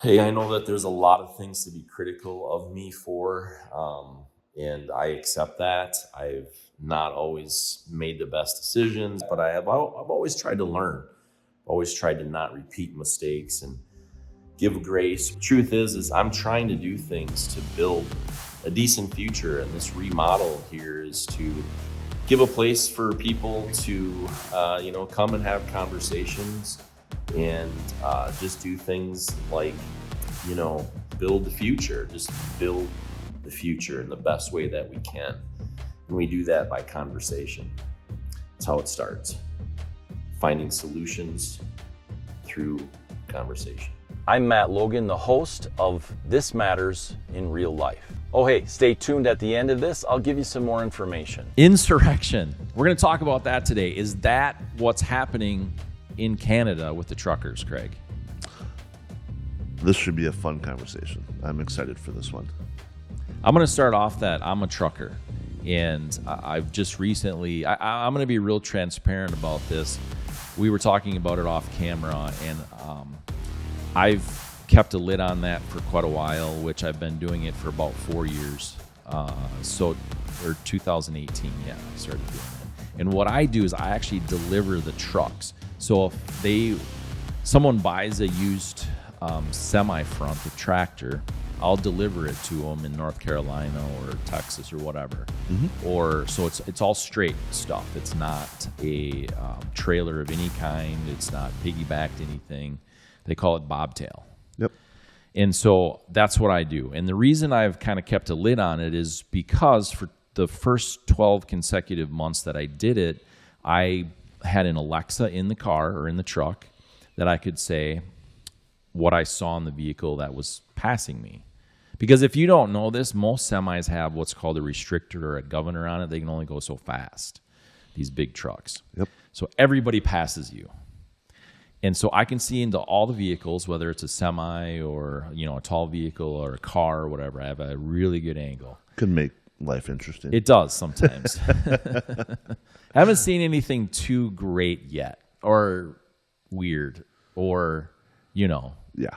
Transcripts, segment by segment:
Hey, I know that there's a lot of things to be critical of me for, and I accept that. I've not always made the best decisions, but I've always tried to learn, always tried to not repeat mistakes and give grace. Truth is I'm trying to do things to build a decent future, and this remodel here is to give a place for people to, come and have conversations and just do things like, build the future, just build the future in the best way that we can. And we do that by conversation. That's how it starts. Finding solutions through conversation. I'm Matt Logan, the host of This Matters in Real Life. Oh, hey, stay tuned at the end of this. I'll give you some more information. Insurrection. We're going to talk about that today. Is that what's happening in Canada with the truckers, Craig? This should be a fun conversation. I'm excited for this one. I'm going to start off that I'm a trucker, and I've just recently, I'm going to be real transparent about this. We were talking about it off camera, and I've kept a lid on that for quite a while, which I've been doing it for about 4 years. Or 2018, yeah, I started doing it. And what I do is I actually deliver the trucks. So if someone buys a used semi-front, a tractor, I'll deliver it to them in North Carolina or Texas or whatever. Or so it's all straight stuff. It's not a trailer of any kind. It's not piggybacked anything. They call it bobtail. Yep. And so that's what I do. And the reason I've kind of kept a lid on it is because for the first 12 consecutive months that I did it, I had an Alexa in the car or in the truck that I could say what I saw in the vehicle that was passing me. Because if you don't know this, most semis have what's called a restrictor or a governor on it. They can only go so fast, these big trucks. Yep. So everybody passes you. And so I can see into all the vehicles, whether it's a semi or, a tall vehicle or a car or whatever. I have a really good angle. Could make life interesting. It does sometimes. I haven't seen anything too great yet or weird or, Yeah.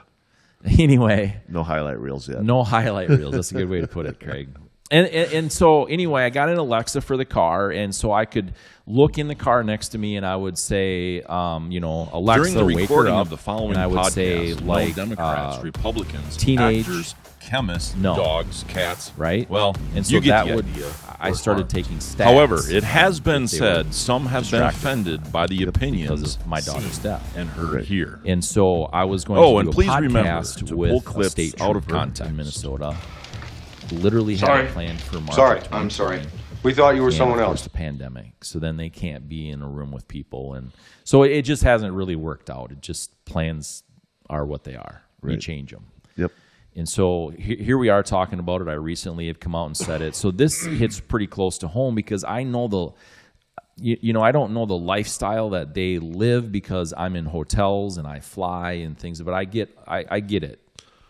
Anyway. No highlight reels yet. No highlight reels. That's a good way to put it, Craig. And so anyway, I got an Alexa for the car, and so I could look in the car next to me, and I would say, Alexa, During the wake her recording up. of the following and I would podcast, say, no like, Democrats, Republicans, teenage, actors, chemists, no. dogs, cats. Right? Well, and so you get that the would. idea. I started taking stats. However, it has been if they were said some have been distracted offended by the opinions because of my daughter's seen death and heard here. And so I was going Oh, to and do a please remember podcast to with pull a clips state out of trooper context. in Minnesota. Literally had Sorry. it planned for March. Sorry, of I'm sorry. 2020. We thought you were And, someone of course, else. the pandemic. So then they can't be in a room with people, and so it just hasn't really worked out. It just plans are what they are. You Right. change them. Yep. And so here we are talking about it. I recently have come out and said it. So this hits pretty close to home because I know I don't know the lifestyle that they live because I'm in hotels and I fly and things, but I get it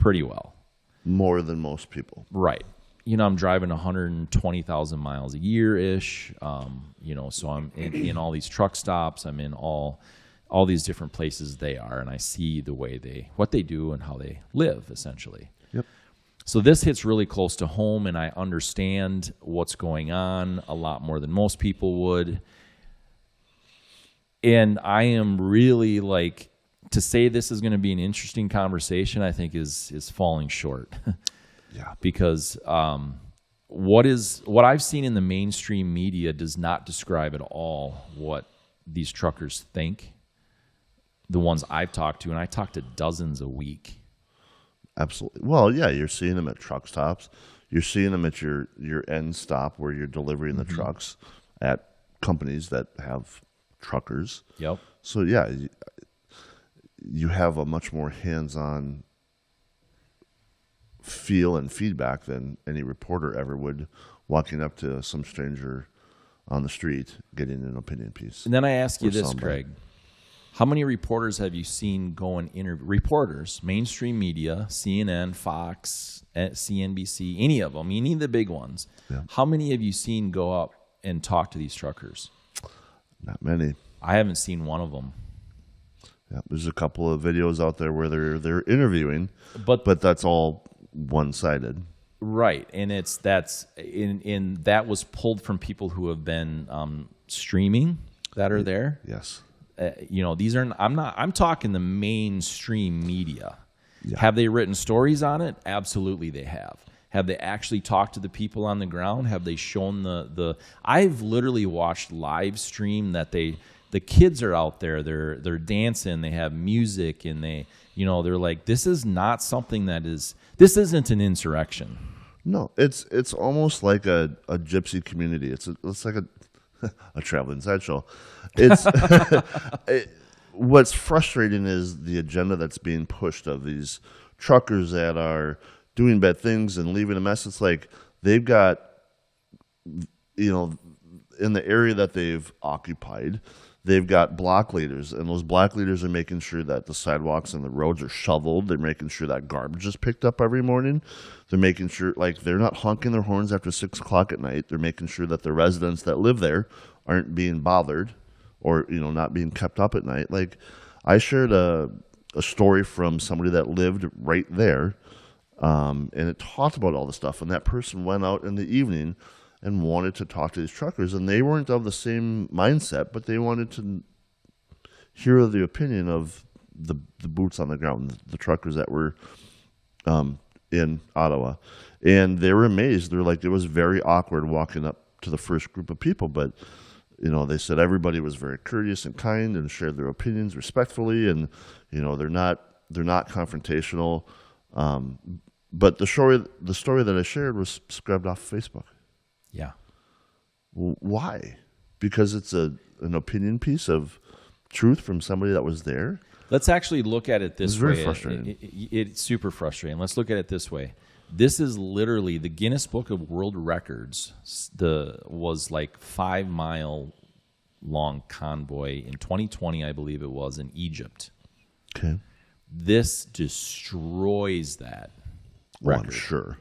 pretty well. More than most people. Right. I'm driving 120,000 miles a year-ish. So I'm in all these truck stops. I'm in all these different places they are, and I see the way what they do and how they live, essentially. Yep. So this hits really close to home, and I understand what's going on a lot more than most people would. And I am really to say this is going to be an interesting conversation, I think is falling short. Yeah. Because what I've seen in the mainstream media does not describe at all what these truckers think. The ones I've talked to, and I talk to dozens a week. Absolutely. Well, yeah, you're seeing them at truck stops. You're seeing them at your end stop where you're delivering the trucks at companies that have truckers. Yep. So, yeah, you have a much more hands-on feel and feedback than any reporter ever would walking up to some stranger on the street getting an opinion piece. And then I ask you Or this, somebody. Craig. How many reporters have you seen go and interview? Reporters, mainstream media, CNN, Fox, CNBC, any of them, any of the big ones. Yeah. How many have you seen go up and talk to these truckers? Not many. I haven't seen one of them. Yeah, there's a couple of videos out there where they're interviewing, But that's all one-sided. right, and that was pulled from people who have been streaming that are there. Yes. These are I'm talking the mainstream media. Have they written stories on it? Absolutely, they have. Have they actually talked to the people on the ground? Have they shown the? I've literally watched live stream that the kids are out there. They're dancing. They have music, and they're like, this is not something this isn't an insurrection. No, it's almost like a gypsy community. It's like a traveling sideshow. It's what's frustrating is the agenda that's being pushed of these truckers that are doing bad things and leaving a mess. It's like they've got, in the area that they've occupied, they've got block leaders, and those block leaders are making sure that the sidewalks and the roads are shoveled. They're making sure that garbage is picked up every morning. They're making sure, they're not honking their horns after 6 o'clock at night. They're making sure that the residents that live there aren't being bothered or, not being kept up at night. I shared a story from somebody that lived right there, and it talked about all the stuff. And that person went out in the evening and wanted to talk to these truckers, and they weren't of the same mindset, but they wanted to hear the opinion of the boots on the ground, the truckers that were in Ottawa. And they were amazed. They're like, it was very awkward walking up to the first group of people, but they said everybody was very courteous and kind and shared their opinions respectfully, and they're not confrontational. But the story that I shared was scrubbed off Facebook. Yeah. Why? Because it's an opinion piece of truth from somebody that was there? Let's actually look at it this way. It's very frustrating. It's super frustrating. Let's look at it this way. This is literally the Guinness Book of World Records. Was 5-mile long convoy in 2020, I believe it was, in Egypt. Okay. This destroys that Well, record. I'm sure.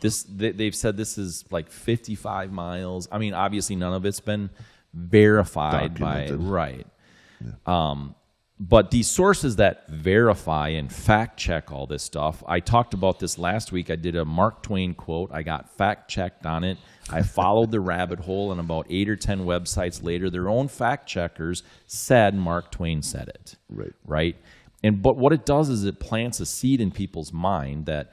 They've said this is 55 miles. I mean, obviously none of it's been verified Documented. Right. Yeah. But these sources that verify and fact check all this stuff, I talked about this last week. I did a Mark Twain quote. I got fact checked on it. I followed the rabbit hole, and about 8 or 10 websites later, their own fact checkers said Mark Twain said it. Right. But what it does is it plants a seed in people's mind that,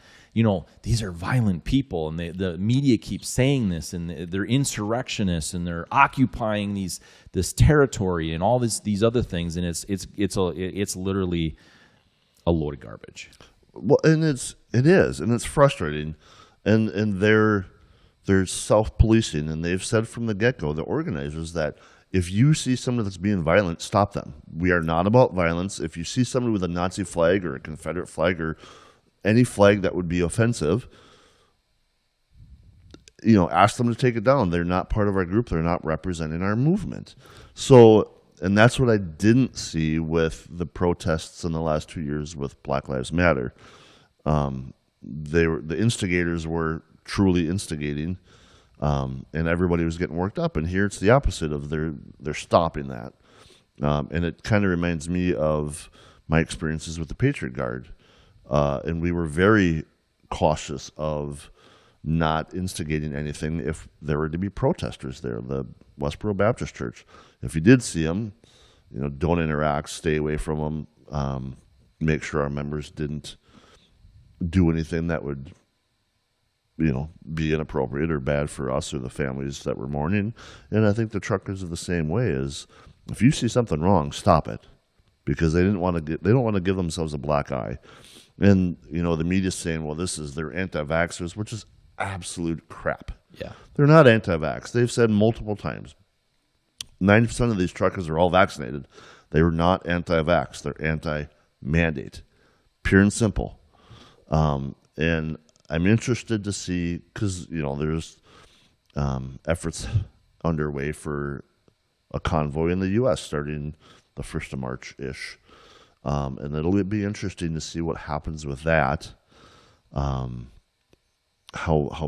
these are violent people, and the media keeps saying this, and they're insurrectionists, and they're occupying this territory and all these other things, and it's literally a load of garbage. Well, and it is, and it's frustrating, and they're self-policing, and they've said from the get-go, the organizers, that if you see somebody that's being violent, stop them. We are not about violence. If you see somebody with a Nazi flag or a Confederate flag or any flag that would be offensive, ask them to take it down. They're not part of our group. They're not representing our movement. So, and that's what I didn't see with the protests in the last 2 years with Black Lives Matter. The instigators were truly instigating, and everybody was getting worked up. And here it's the opposite of they're stopping that. And it kind of reminds me of my experiences with the Patriot Guard. And we were very cautious of not instigating anything if there were to be protesters there. The Westboro Baptist Church, if you did see them, don't interact, stay away from them, make sure our members didn't do anything that would, be inappropriate or bad for us or the families that were mourning. And I think the truckers are the same way. Is if you see something wrong, stop it, because they don't want to give themselves a black eye. And, the media's saying, well, they're anti-vaxxers, which is absolute crap. Yeah. They're not anti-vax. They've said multiple times, 90% of these truckers are all vaccinated. They were not anti-vax. They're anti-mandate. Pure and simple. And I'm interested to see, because, there's efforts underway for a convoy in the U.S. starting the 1st of March-ish. And it'll be interesting to see what happens with that, how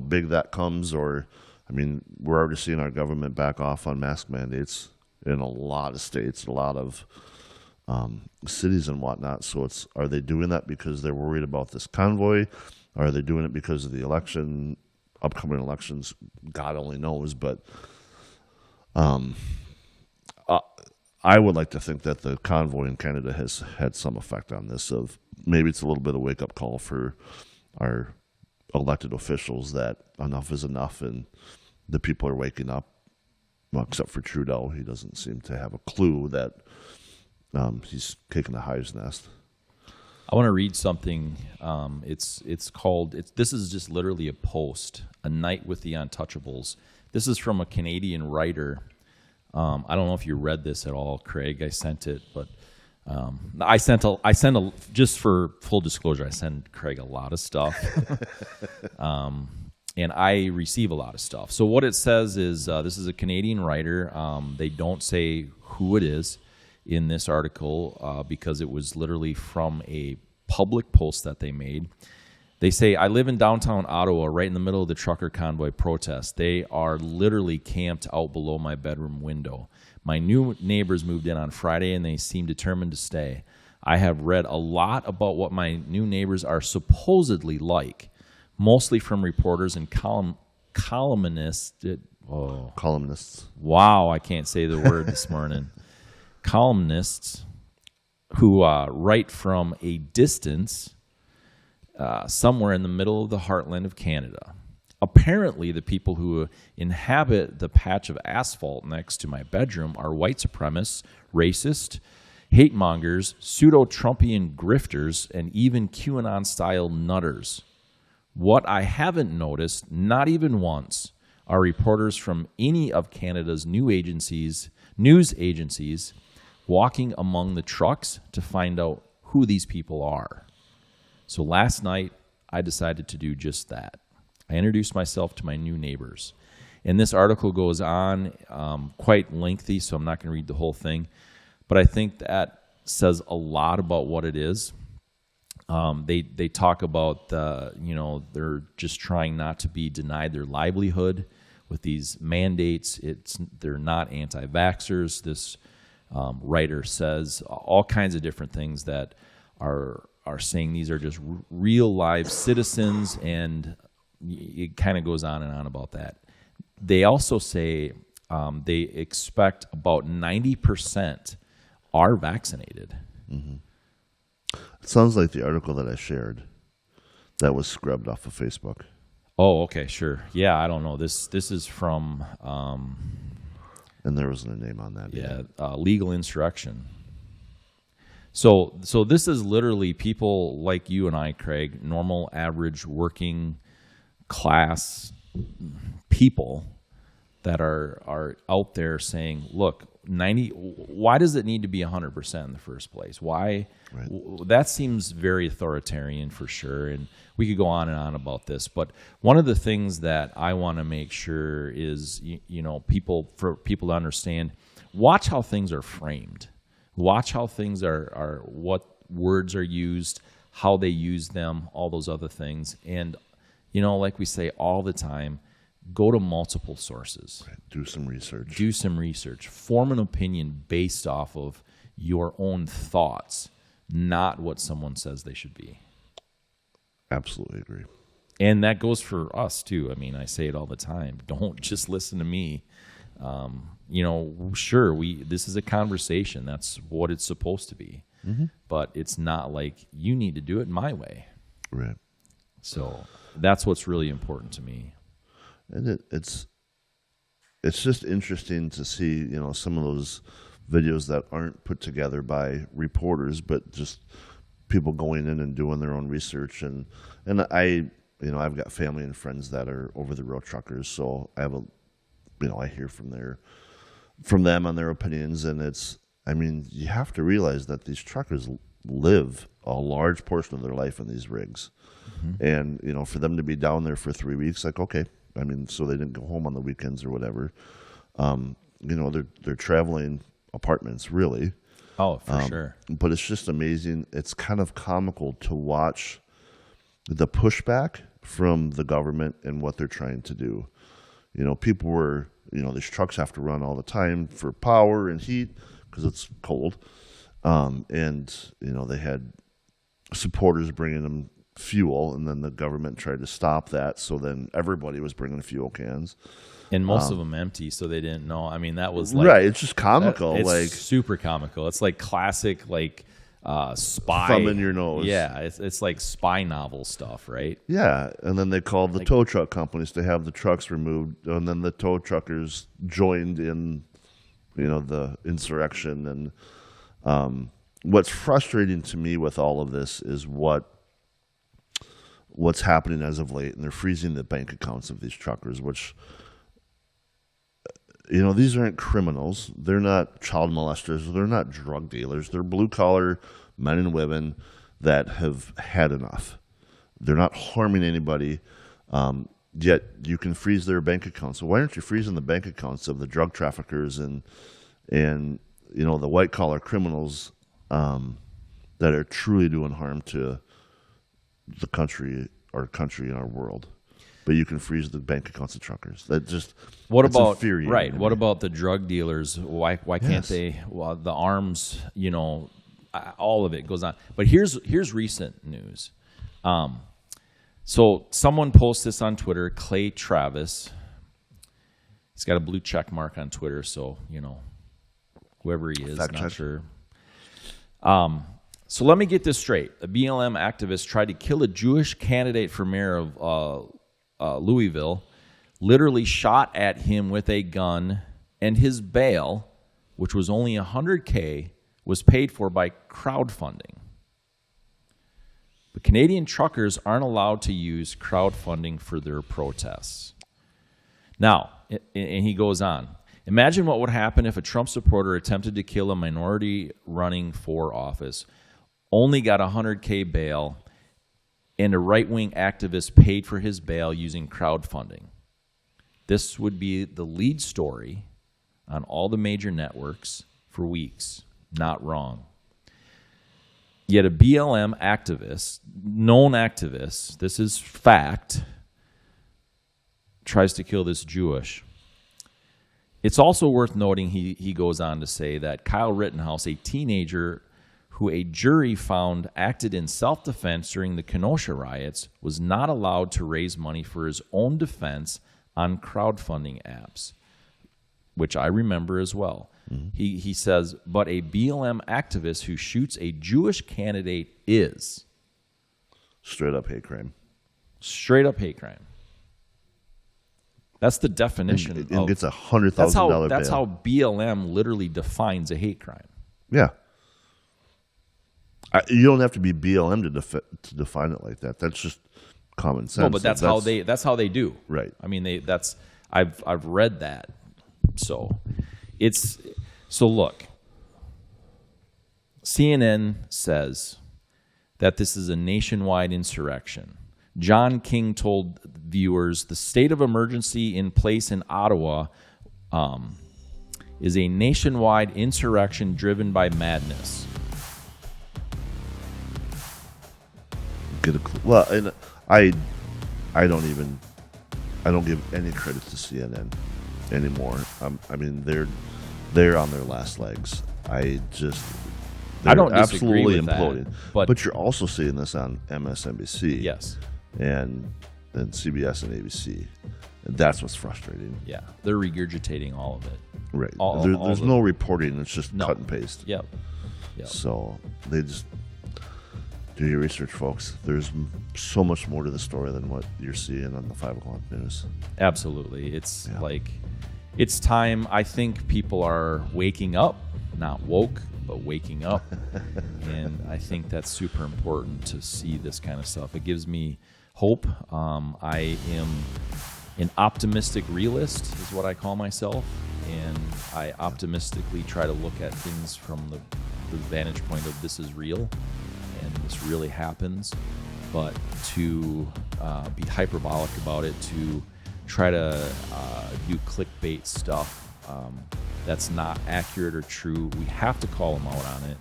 big that comes. Or, we're already seeing our government back off on mask mandates in a lot of states, a lot of cities and whatnot. So are they doing that because they're worried about this convoy? Are they doing it because of the upcoming elections? God only knows. But I would like to think that the convoy in Canada has had some effect on this. Of maybe it's a little bit of wake up call for our elected officials that enough is enough, and the people are waking up. Well, except for Trudeau, he doesn't seem to have a clue that he's kicking the hive's nest. I want to read something. It's called. This is just literally a post. A Night with the Untouchables. This is from a Canadian writer. I don't know if you read this at all, Craig. I sent it, but just for full disclosure, I send Craig a lot of stuff, and I receive a lot of stuff. So what it says is this is a Canadian writer. They don't say who it is in this article because it was literally from a public post that they made. They say, I live in downtown Ottawa, right in the middle of the trucker convoy protest. They are literally camped out below my bedroom window. My new neighbors moved in on Friday, and they seem determined to stay. I have read a lot about what my new neighbors are supposedly like, mostly from reporters and columnists. Columnists. Wow, I can't say the word this morning. Columnists who write from a distance somewhere in the middle of the heartland of Canada. Apparently, the people who inhabit the patch of asphalt next to my bedroom are white supremacists, racist, hate mongers, pseudo-Trumpian grifters, and even QAnon-style nutters. What I haven't noticed, not even once, are reporters from any of Canada's news agencies walking among the trucks to find out who these people are. So last night, I decided to do just that. I introduced myself to my new neighbors. And this article goes on quite lengthy, so I'm not going to read the whole thing. But I think that says a lot about what it is. They talk about they're just trying not to be denied their livelihood with these mandates. They're not anti-vaxxers. This writer says all kinds of different things that are saying these are just real live citizens, and it kind of goes on and on about that. They also say they expect about 90% are vaccinated. Mm-hmm. It sounds like the article that I shared that was scrubbed off of Facebook. Oh, okay, sure. Yeah, I don't know. This is from... and there wasn't a name on that. Legal Insurrection. So this is literally people like you and I, Craig, normal, average, working class people that are out there saying, look, 90, why does it need to be 100% in the first place? Why? Right. That seems very authoritarian for sure, and we could go on and on about this. But one of the things that I want to make sure is, for people to understand, watch how things are framed. Watch how things are what words are used, how they use them, all those other things. And, like we say all the time, go to multiple sources. Right. Do some research. Form an opinion based off of your own thoughts, not what someone says they should be. Absolutely agree. And that goes for us, too. I mean, I say it all the time. Don't just listen to me. Sure, this is a conversation. That's what it's supposed to be. Mm-hmm. But it's not like you need to do it my way. Right. So that's what's really important to me. And it's just interesting to see, some of those videos that aren't put together by reporters, but just people going in and doing their own research. And I, I've got family and friends that are over the road truckers, so I have I hear from them on their opinions, and you have to realize that these truckers live a large portion of their life in these rigs. Mm-hmm. And, for them to be down there for 3 weeks, like, okay, so they didn't go home on the weekends or whatever. They're traveling apartments, really. Oh, for sure. But it's just amazing. It's kind of comical to watch the pushback from the government and what they're trying to do. People were, these trucks have to run all the time for power and heat because it's cold. And they had supporters bringing them fuel, and then the government tried to stop that. So then everybody was bringing fuel cans, and most of them empty, so they didn't know. I mean, that was like, right. It's just comical, it's super comical. It's like classic, like spy thumb in your nose. Yeah, it's like spy novel stuff, right? Yeah, and then they called the tow truck companies to have the trucks removed, and then the tow truckers joined in, the insurrection. And what's frustrating to me with all of this is what's happening as of late, and they're freezing the bank accounts of these truckers, which, these aren't criminals. They're not child molesters. They're not drug dealers. They're blue-collar men and women that have had enough. They're not harming anybody, yet you can freeze their bank accounts. So why aren't you freezing the bank accounts of the drug traffickers and the white-collar criminals that are truly doing harm to the country, our country, and our world? But you can freeze the bank accounts of truckers. That's infuriating. Right? What about the drug dealers? Why can't they? Well, the arms, all of it goes on. But here's recent news. So someone posted this on Twitter. Clay Travis. He's got a blue check mark on Twitter, so whoever he is, not sure. So let me get this straight. A BLM activist tried to kill a Jewish candidate for mayor of Louisville, literally shot at him with a gun, and his bail, which was only $100K, was paid for by crowdfunding. But Canadian truckers aren't allowed to use crowdfunding for their protests. Now, and he goes on, imagine what would happen if a Trump supporter attempted to kill a minority running for office, only got $100K bail, and a right-wing activist paid for his bail using crowdfunding. This would be the lead story on all the major networks for weeks. Not wrong. Yet a BLM activist, known activist, this is fact, tries to kill this Jewish. It's also worth noting, he goes on to say that Kyle Rittenhouse, a teenager who a jury found acted in self-defense during the Kenosha riots, was not allowed to raise money for his own defense on crowdfunding apps, which I remember as well. Mm-hmm. He says, but a BLM activist who shoots a Jewish candidate is straight up hate crime. Straight up hate crime. That's the definition. And gets $100,000 bail. That's how BLM literally defines a hate crime. Yeah. You don't have to be BLM to define it like that. That's just common sense. No, but that's how they do. Right. I mean, I've read that. So look. CNN says that this is a nationwide insurrection. John King told viewers the state of emergency in place in Ottawa is a nationwide insurrection driven by madness. Get a clue. Well, and I don't give any credit to CNN anymore. I mean, they're on their last legs. I don't absolutely imploding. That, but you're also seeing this on MSNBC, yes, and CBS and ABC, and that's what's frustrating. Yeah, they're regurgitating all of it. Right. There's no reporting. It's just cut and paste. Yep. So they just. Do your research, folks. There's so much more to the story than what you're seeing on the 5 o'clock news. Absolutely. It's it's time. I think people are waking up, not woke, but waking up. And I think that's super important to see this kind of stuff. It gives me hope. I am an optimistic realist is what I call myself. And I optimistically try to look at things from the vantage point of this is real. And this really happens, but to be hyperbolic about it, to try to do clickbait stuff that's not accurate or true, we have to call them out on it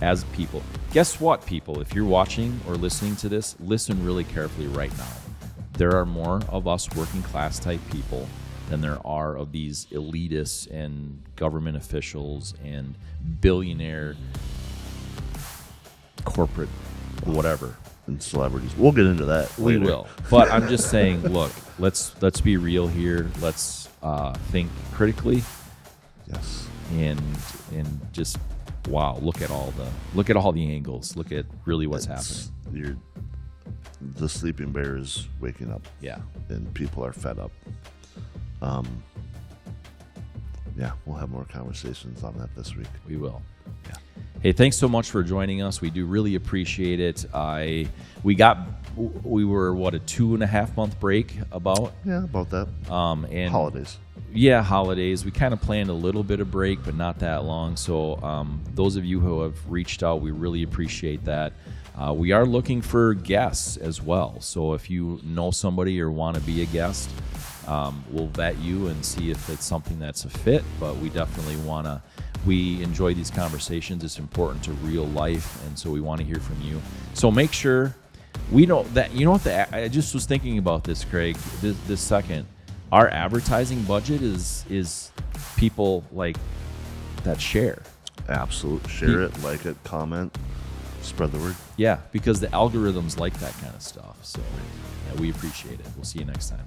as people. Guess what, people? If you're watching or listening to this, listen really carefully right now. There are more of us working class type people than there are of these elitists and government officials and billionaire corporate whatever. And celebrities. We'll get into that We later. will. But I'm just saying, look, let's be real here. Let's think critically Yes. and just wow, look at all the angles. Look at really what's happening. The sleeping bear is waking up. Yeah. And people are fed up. Yeah, we'll have more conversations on that this week. We will. Yeah. Hey, thanks so much for joining us. We do really appreciate it. We were what, a 2.5 month break about? Yeah, about that. And Holidays. Yeah, holidays. We kind of planned a little bit of break, but not that long. So those of you who have reached out, we really appreciate that. We are looking for guests as well. So if you know somebody or want to be a guest, we'll vet you and see if it's something that's a fit. But we definitely we enjoy these conversations. It's important to real life, and so we want to hear from you. So make sure we know that, you know what, I just was thinking about this, Craig, this second. Our advertising budget is people like that share. Absolutely. Share it, like it, comment, spread the word. Yeah, because the algorithms like that kind of stuff. So yeah, we appreciate it. We'll see you next time.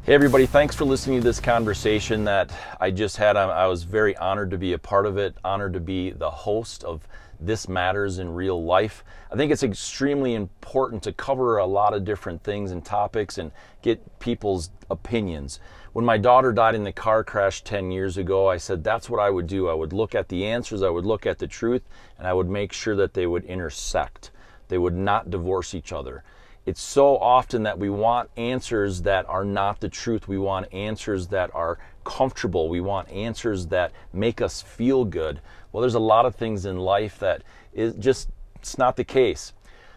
Hey everybody, thanks for listening to this conversation that I just had. I was very honored to be a part of it, honored to be the host of This Matters in Real Life. I think it's extremely important to cover a lot of different things and topics and get people's opinions. When my daughter died in the car crash 10 years ago, I said that's what I would do. I would look at the answers, I would look at the truth, and I would make sure that they would intersect. They would not divorce each other. It's so often that we want answers that are not the truth. We want answers that are comfortable. We want answers that make us feel good. Well, there's a lot of things in life that is just, it's not the case.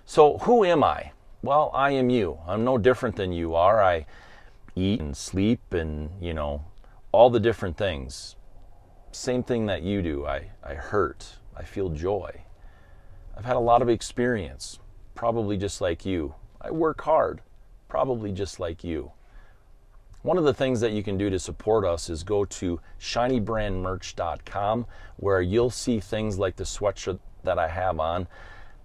So who am I? Well, I am you. I'm no different than you are. I eat and sleep and, all the different things. Same thing that you do. I hurt. I feel joy. I've had a lot of experience, probably just like you. I work hard, probably just like you. One of the things that you can do to support us is go to shinybrandmerch.com, where you'll see things like the sweatshirt that I have on.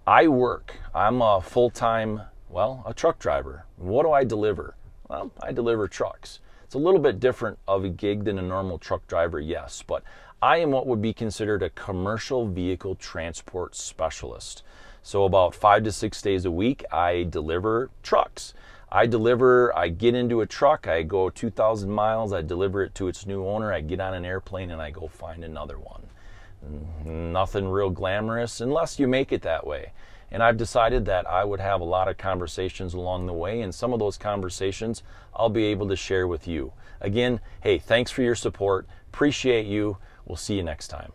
I'm a full-time, a truck driver. What do I deliver? Well, I deliver trucks. It's a little bit different of a gig than a normal truck driver, yes, but I am what would be considered a commercial vehicle transport specialist. So about 5 to 6 days a week, I deliver trucks. I get into a truck, I go 2,000 miles, I deliver it to its new owner, I get on an airplane and I go find another one. Nothing real glamorous unless you make it that way. And I've decided that I would have a lot of conversations along the way, and some of those conversations I'll be able to share with you. Again, hey, thanks for your support. Appreciate you. We'll see you next time.